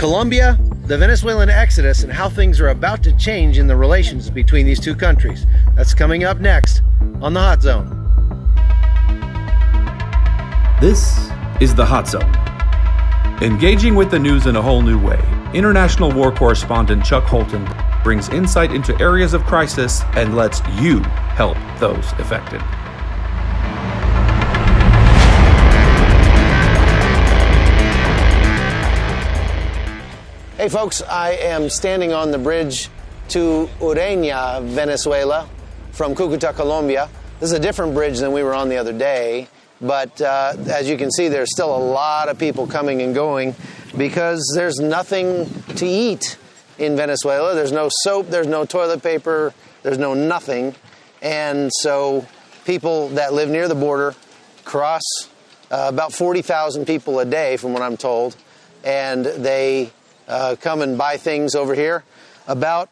Colombia, the Venezuelan exodus, and how things are about to change in the relations between these two countries. That's coming up next on The Hot Zone. This is The Hot Zone. Engaging with the news in a whole new way, international war correspondent Chuck Holton brings insight into areas of crisis and lets you help those affected. Hey folks, I am standing on the bridge to Ureña, Venezuela, from Cúcuta, Colombia. This is a different bridge than we were on the other day, but as you can see, there's still a lot of people coming and going because there's nothing to eat in Venezuela. There's no soap, there's no toilet paper, there's no nothing. And so people that live near the border cross about 40,000 people a day, from what I'm told, and they come and buy things over here. About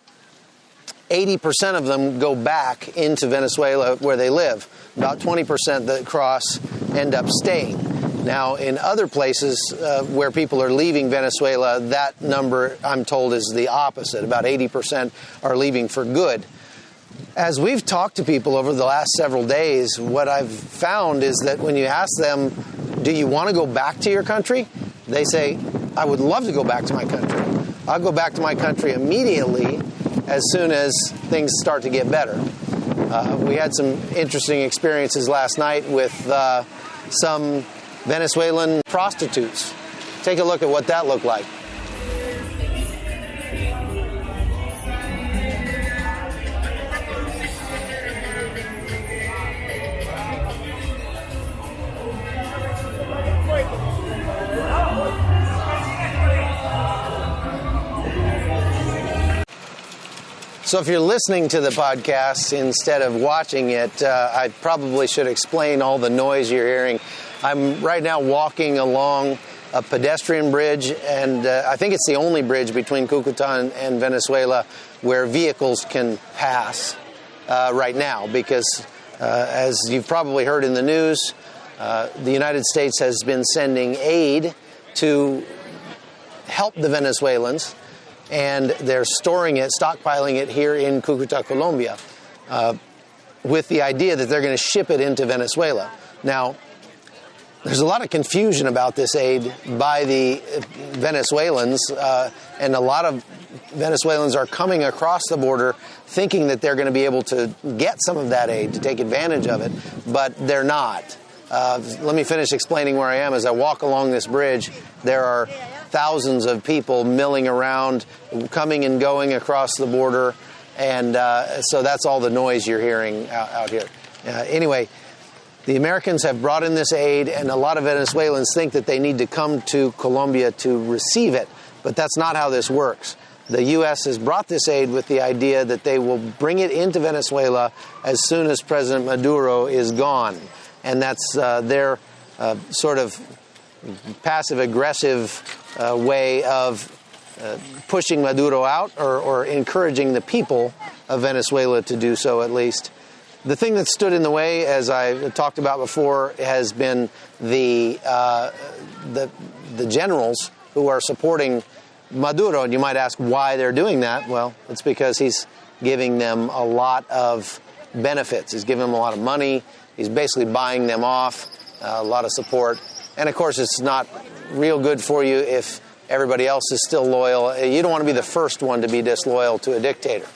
80% of them go back into Venezuela where they live. About 20% that cross end up staying. Now, in other places where people are leaving Venezuela, that number, I'm told, is the opposite. About 80% are leaving for good. As we've talked to people over the last several days, what I've found is that when you ask them, do you want to go back to your country? They say, I would love to go back to my country. I'll go back to my country immediately as soon as things start to get better. We had some interesting experiences last night with some Venezuelan prostitutes. Take a look at what that looked like. So if you're listening to the podcast instead of watching it, I probably should explain all the noise you're hearing. I'm right now walking along a pedestrian bridge, and I think it's the only bridge between Cúcuta and Venezuela where vehicles can pass right now, because as you've probably heard in the news, the United States has been sending aid to help the Venezuelans, and they're storing it, stockpiling it here in Cúcuta, Colombia, with the idea that they're going to ship it into Venezuela. Now, there's a lot of confusion about this aid by the Venezuelans, and a lot of Venezuelans are coming across the border thinking that they're going to be able to get some of that aid, to take advantage of it, but they're not. Let me finish explaining where I am. As I walk along this bridge, there are thousands of people milling around, coming and going across the border, and so that's all the noise you're hearing out here. Anyway, the Americans have brought in this aid, and a lot of Venezuelans think that they need to come to Colombia to receive it, but that's not how this works. The U.S. has brought this aid with the idea that they will bring it into Venezuela as soon as President Maduro is gone, and that's their sort of passive-aggressive way of pushing Maduro out, or encouraging the people of Venezuela to do so, at least. The thing that stood in the way, as I talked about before, has been the generals who are supporting Maduro. And you might ask why they're doing that. Well, it's because he's giving them a lot of benefits. He's giving them a lot of money. He's basically buying them off, a lot of support. And of course, it's not real good for you if everybody else is still loyal. You don't want to be the first one to be disloyal to a dictator.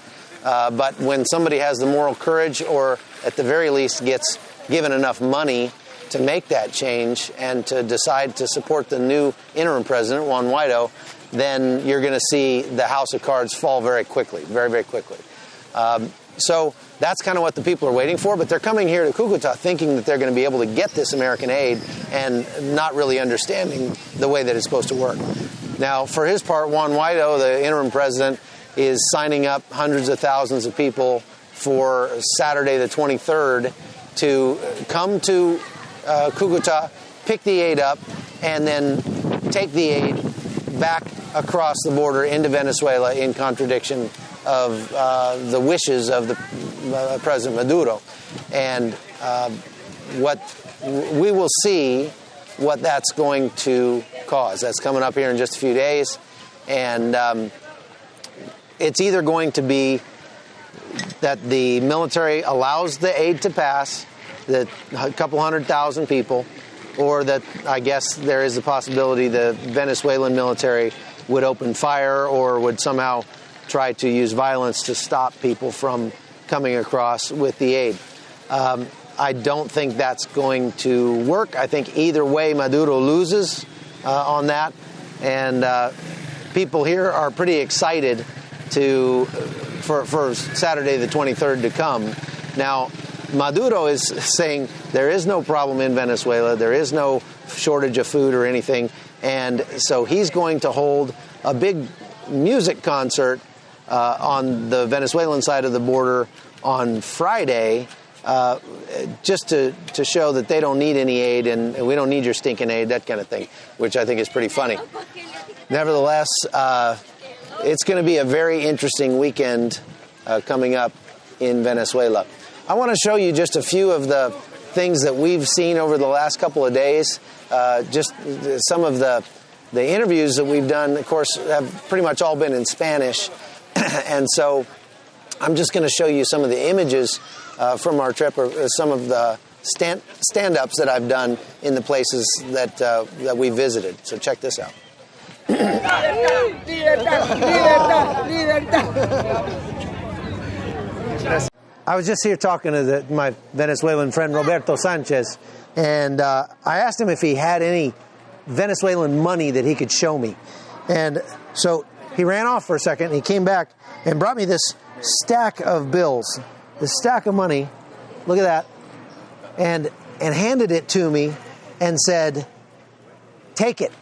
But when somebody has the moral courage, or at the very least gets given enough money to make that change and to decide to support the new interim president, Juan Guaido, then you're going to see the house of cards fall very quickly, very, very quickly. So that's kind of what the people are waiting for, but they're coming here to Cúcuta thinking that they're going to be able to get this American aid and not really understanding the way that it's supposed to work. Now, for his part, Juan Guaido, the interim president, is signing up hundreds of thousands of people for Saturday the 23rd to come to Cúcuta, pick the aid up, and then take the aid back across the border into Venezuela, in contradiction of the wishes of the President Maduro. And what we will see what that's going to cause. That's coming up here in just a few days. And it's either going to be that the military allows the aid to pass, that a couple 100,000 people, or that I guess there is a possibility the Venezuelan military would open fire or would somehow try to use violence to stop people from coming across with the aid. I don't think that's going to work. I think either way Maduro loses on that, and people here are pretty excited for Saturday the 23rd to come. Now, Maduro is saying there is no problem in Venezuela, there is no shortage of food or anything, and so he's going to hold a big music concert on the Venezuelan side of the border on Friday, just to show that they don't need any aid and we don't need your stinking aid, that kind of thing, which I think is pretty funny. Nevertheless, it's going to be a very interesting weekend coming up in Venezuela. I want to show you just a few of the things that we've seen over the last couple of days. Just some of the interviews that we've done, of course, have pretty much all been in Spanish. And so I'm just going to show you some of the images from our trip, or some of the stand-ups that I've done in the places that we visited. So check this out. I was just here talking to my Venezuelan friend Roberto Sanchez, and I asked him if he had any Venezuelan money that he could show me. And so he ran off for a second, and he came back and brought me this stack of bills, this stack of money, look at that, and handed it to me and said, "Take it,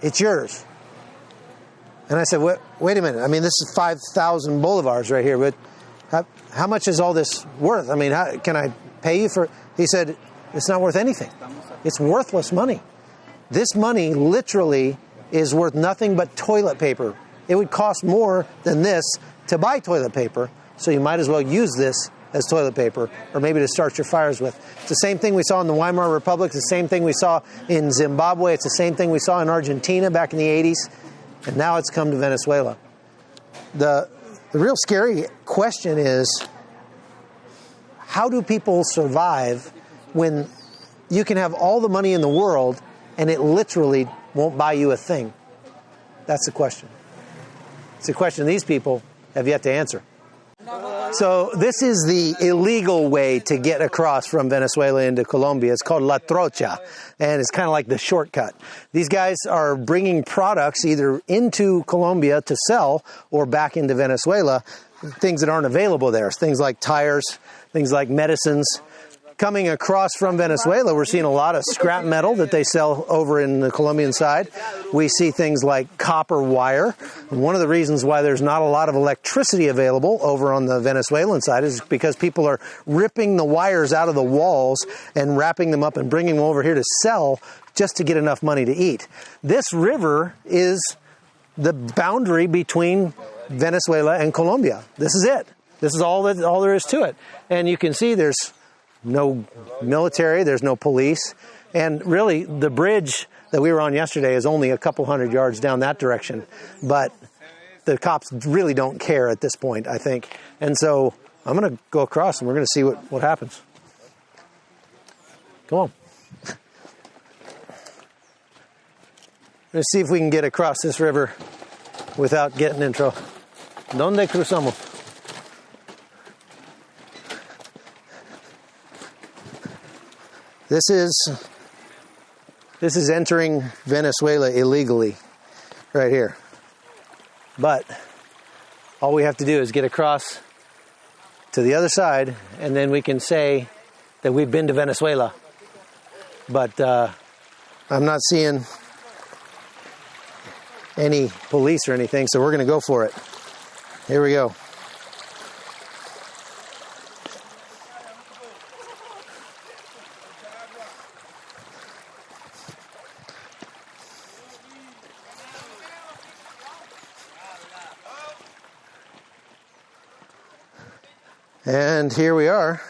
it's yours." And I said, wait a minute, I mean, this is 5,000 bolivars right here, but how much is all this worth? I mean, can I pay you for? He said, it's not worth anything. It's worthless money. This money literally is worth nothing but toilet paper. It would cost more than this to buy toilet paper, so you might as well use this as toilet paper, or maybe to start your fires with. It's the same thing we saw in the Weimar Republic, it's the same thing we saw in Zimbabwe, it's the same thing we saw in Argentina back in the 80s, and now it's come to Venezuela. The real scary question is, how do people survive when you can have all the money in the world and it literally won't buy you a thing? That's the question. It's a question these people have yet to answer. So this is the illegal way to get across from Venezuela into Colombia. It's called La Trocha, and it's kind of like the shortcut. These guys are bringing products either into Colombia to sell or back into Venezuela, things that aren't available there. Things like tires, things like medicines. Coming across from Venezuela, we're seeing a lot of scrap metal that they sell over in the Colombian side. We see things like copper wire. And one of the reasons why there's not a lot of electricity available over on the Venezuelan side is because people are ripping the wires out of the walls and wrapping them up and bringing them over here to sell just to get enough money to eat. This river is the boundary between Venezuela and Colombia. This is it. This is all there is to it. And you can see there's no military, there's no police, and really the bridge that we were on yesterday is only a couple hundred yards down that direction, but the cops really don't care at this point, I think. And so I'm going to go across and we're going to see what happens. Come on. Let's see if we can get across this river without getting in trouble. ¿Dónde cruzamos? This is entering Venezuela illegally right here. But all we have to do is get across to the other side, and then we can say that we've been to Venezuela. But I'm not seeing any police or anything, so we're going to go for it. Here we go. And here we are.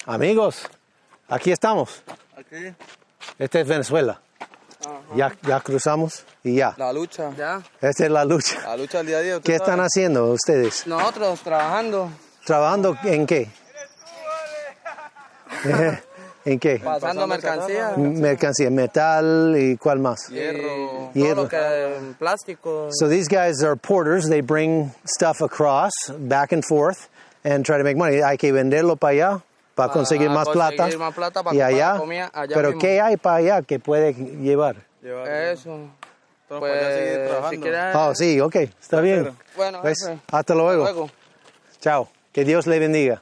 Amigos, Aquí estamos. Aquí. Este es Venezuela. Ya cruzamos y ya. La lucha. Ya. Esta es la lucha. La lucha del día a día. ¿Qué están haciendo ustedes? Nosotros trabajando. ¿Trabajando en qué? ¿En qué? Pasando mercancía. Mercancía, metal y ¿cuál más? Hierro. Hierro. Todo lo que plástico. So these guys are porters. They bring stuff across, back and forth, and try to make money. Hay que venderlo para allá, para conseguir más plata. Para y allá. Comida, allá Pero mismo. ¿qué hay para allá que puede llevar? Eso. Pues, si quieres... Oh, sí, ok. Está bien. Bueno, Pues, hasta luego. Ciao. Que Dios le bendiga.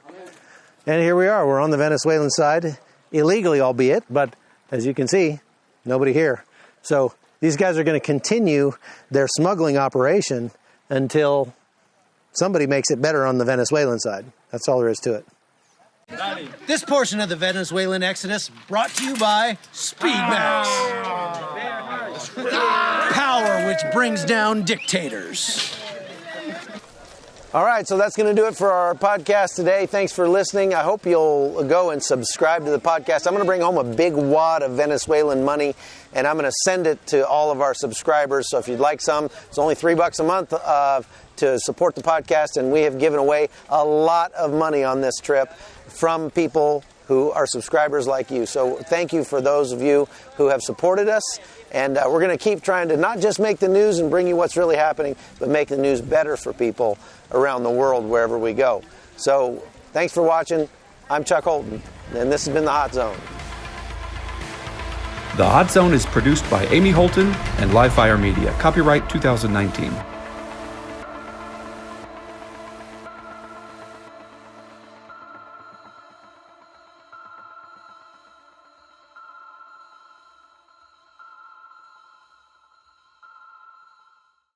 And here we are. We're on the Venezuelan side, illegally albeit, but as you can see, nobody here. So these guys are going to continue their smuggling operation until somebody makes it better on the Venezuelan side. That's all there is to it. This portion of the Venezuelan Exodus brought to you by Speedmax. Power which brings down dictators. All right, so that's going to do it for our podcast today. Thanks for listening. I hope you'll go and subscribe to the podcast. I'm going to bring home a big wad of Venezuelan money, and I'm going to send it to all of our subscribers. So if you'd like some, it's only $3 a month to support the podcast, and we have given away a lot of money on this trip from people who are subscribers like you. So thank you for those of you who have supported us. And we're going to keep trying to not just make the news and bring you what's really happening, but make the news better for people around the world wherever we go. So thanks for watching. I'm Chuck Holton, and this has been The Hot Zone. The Hot Zone is produced by Amy Holton and Livefire Media. Copyright 2019.